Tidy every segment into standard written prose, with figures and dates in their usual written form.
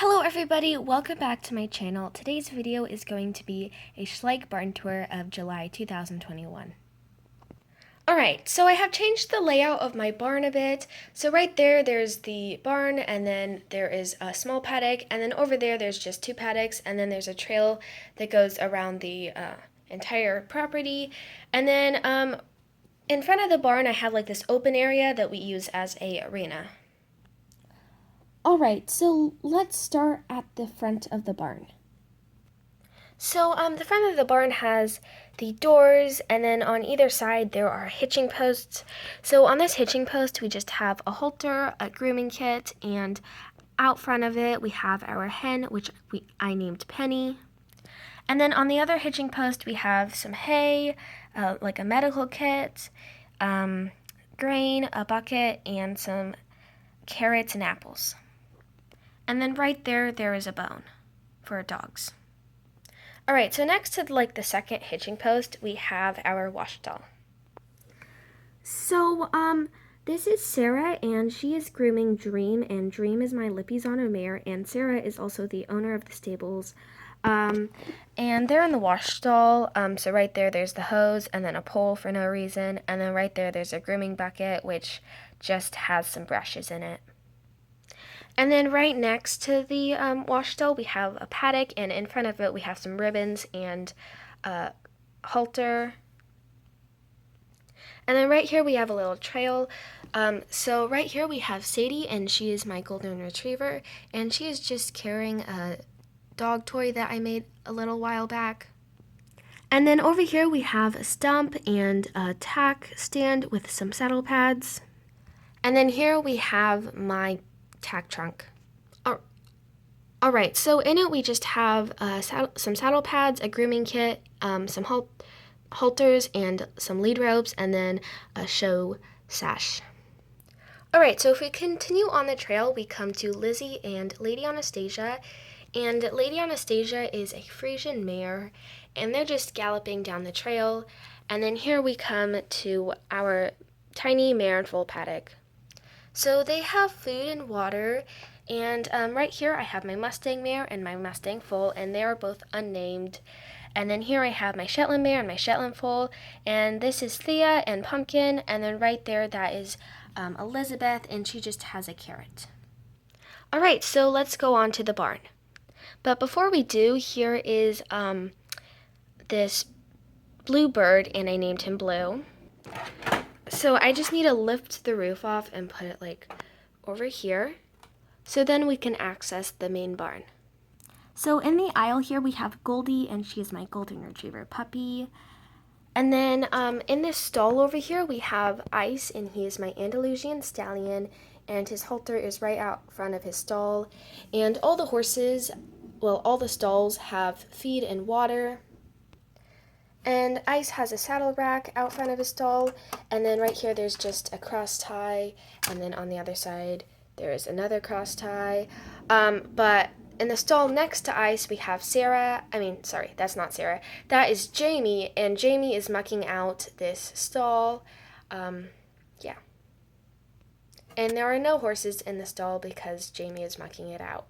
Hello everybody, welcome back to my channel. Today's video is going to be a Schleich barn tour of July 2021. Alright, so I have changed the layout of my barn a bit. So right there's the barn, and then there is a small paddock, and then over there's just two paddocks, and then there's a trail that goes around the entire property. And then in front of the barn I have like this open area that we use as a arena. Alright, so let's start at the front of the barn. So the front of the barn has the doors, and then on either side there are hitching posts. So on this hitching post we just have a halter, a grooming kit, and out front of it we have our hen, which I named Penny. And then on the other hitching post we have some hay, like a medical kit, grain, a bucket, and some carrots and apples. And then right there is a bone for dogs. Alright, so next to like the second hitching post, we have our wash stall. So, this is Sarah, and she is grooming Dream, and Dream is my Lipizzano mare, and Sarah is also the owner of the stables. And they're in the wash stall, so right there's the hose, and then a pole for no reason, and then right there's a grooming bucket, which just has some brushes in it. And then right next to the wash stall, we have a paddock, and in front of it we have some ribbons and a halter. And then right here we have a little trail. So right here we have Sadie, and she is my golden retriever, and she is just carrying a dog toy that I made a little while back. And then over here we have a stump and a tack stand with some saddle pads. And then here we have my tack trunk. Alright, so in it we just have some saddle pads, a grooming kit, some halters, and some lead ropes, and then a show sash. Alright, so if we continue on the trail, we come to Lizzie and Lady Anastasia. And Lady Anastasia is a Frisian mare, and they're just galloping down the trail. And then here we come to our tiny mare and foal paddock. So they have food and water, and right here I have my Mustang mare and my Mustang foal, and they are both unnamed. And then here I have my Shetland mare and my Shetland foal, and this is Thea and Pumpkin, and then right there that is Elizabeth, and she just has a carrot. Alright, so let's go on to the barn. But before we do, here is this blue bird, and I named him Blue. So I just need to lift the roof off and put it like over here, so then we can access the main barn. So in the aisle here we have Goldie, and she is my golden retriever puppy. And then in this stall over here we have Ice, and he is my Andalusian stallion, and his halter is right out front of his stall. And all the horses, well, all the stalls have feed and water. And Ice has a saddle rack out front of his stall, and then right here there's just a cross tie, and then on the other side there is another cross tie. But in the stall next to Ice we have that's not Sarah, that is Jamie, and Jamie is mucking out this stall. Yeah. And there are no horses in the stall because Jamie is mucking it out.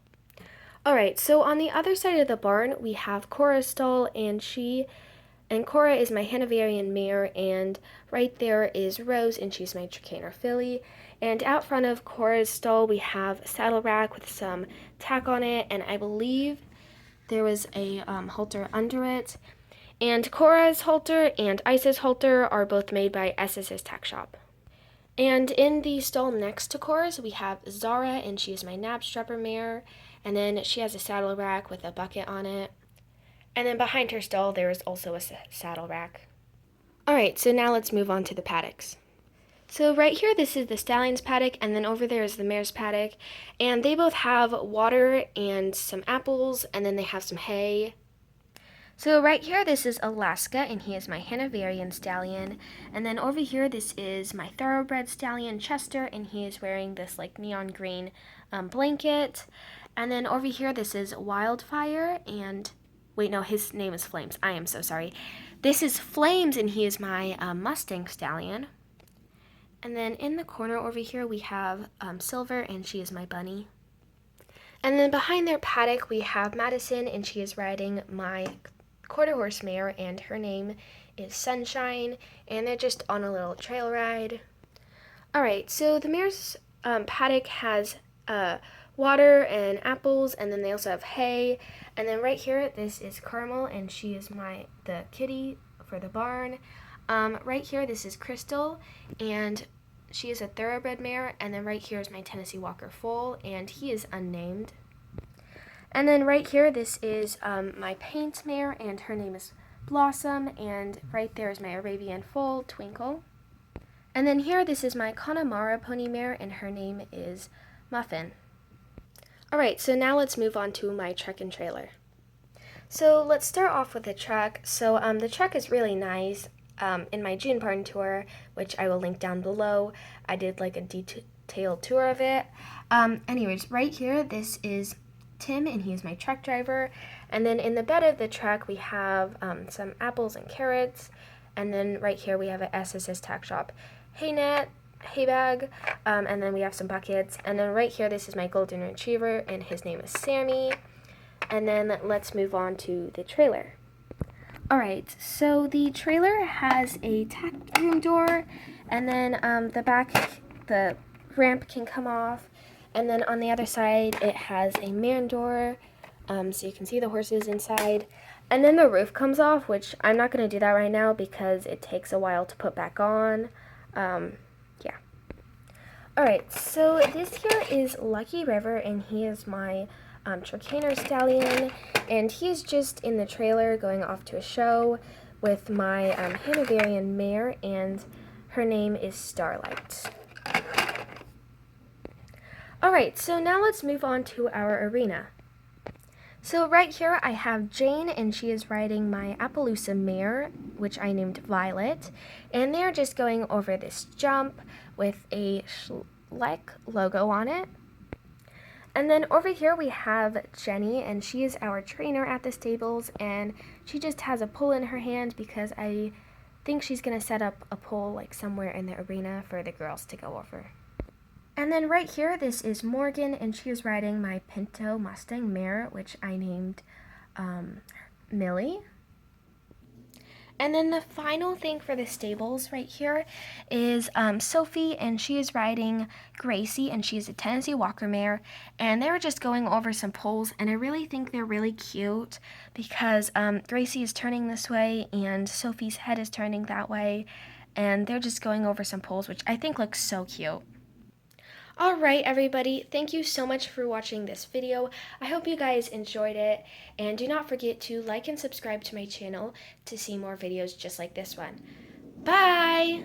Alright, so on the other side of the barn we have Cora's stall, and Cora is my Hanoverian mare, and right there is Rose, and she's my Trakehner filly. And out front of Cora's stall we have a saddle rack with some tack on it, and I believe there was a halter under it. And Cora's halter and Ice's halter are both made by SS's Tack Shop. And in the stall next to Cora's we have Zara, and she is my Knabstrupper mare, and then she has a saddle rack with a bucket on it. And then behind her stall there is also a saddle rack. Alright, so now let's move on to the paddocks. So right here this is the stallion's paddock, and then over there is the mare's paddock, and they both have water and some apples, and then they have some hay. So right here this is Alaska, and he is my Hanoverian stallion, and then over here this is my thoroughbred stallion Chester, and he is wearing this like neon green blanket. And then over here this is Wildfire, and wait, no, his name is Flames. I am so sorry. This is Flames, and he is my Mustang stallion. And then in the corner over here we have Silver, and she is my bunny. And then behind their paddock, we have Madison, and she is riding my quarter horse mare, and her name is Sunshine, and they're just on a little trail ride. Alright, so the mare's paddock has water and apples, and then they also have hay. And then right here, this is Carmel, and she is the kitty for the barn. Right here, this is Crystal, and she is a thoroughbred mare. And then right here is my Tennessee Walker foal, and he is unnamed. And then right here, this is my paint mare, and her name is Blossom. And right there is my Arabian foal, Twinkle. And then here, this is my Connemara pony mare, and her name is Muffin. Alright, so now let's move on to my truck and trailer. So let's start off with the truck. So the truck is really nice. In my June barn tour, which I will link down below, I did like a detailed tour of it. Anyways, right here, this is Tim, and he is my truck driver. And then in the bed of the truck, we have some apples and carrots. And then right here, we have an SSS tack shop hay net, hay bag, and then we have some buckets. And then right here, this is my golden retriever, and his name is Sammy. And then let's move on to the trailer. Alright, so the trailer has a tack room door, and then the ramp can come off, and then on the other side it has a man door, so you can see the horses inside. And then the roof comes off, which I'm not going to do that right now because it takes a while to put back on. Yeah. Alright, so this here is Lucky River, and he is my Trakehner stallion, and he's just in the trailer going off to a show with my Hanoverian mare, and her name is Starlight. Alright, so now let's move on to our arena. So right here I have Jane, and she is riding my Appaloosa mare, which I named Violet, and they're just going over this jump with a Schleich logo on it. And then over here we have Jenny, and she is our trainer at the stables, and she just has a pole in her hand because I think she's going to set up a pole like somewhere in the arena for the girls to go over. And then right here, this is Morgan, and she is riding my Pinto Mustang mare, which I named Millie. And then the final thing for the stables right here is Sophie, and she is riding Gracie, and she's a Tennessee Walker mare, and they were just going over some poles, and I really think they're really cute because Gracie is turning this way, and Sophie's head is turning that way, and they're just going over some poles, which I think looks so cute. Alright everybody, thank you so much for watching this video. I hope you guys enjoyed it, and do not forget to like and subscribe to my channel to see more videos just like this one. Bye!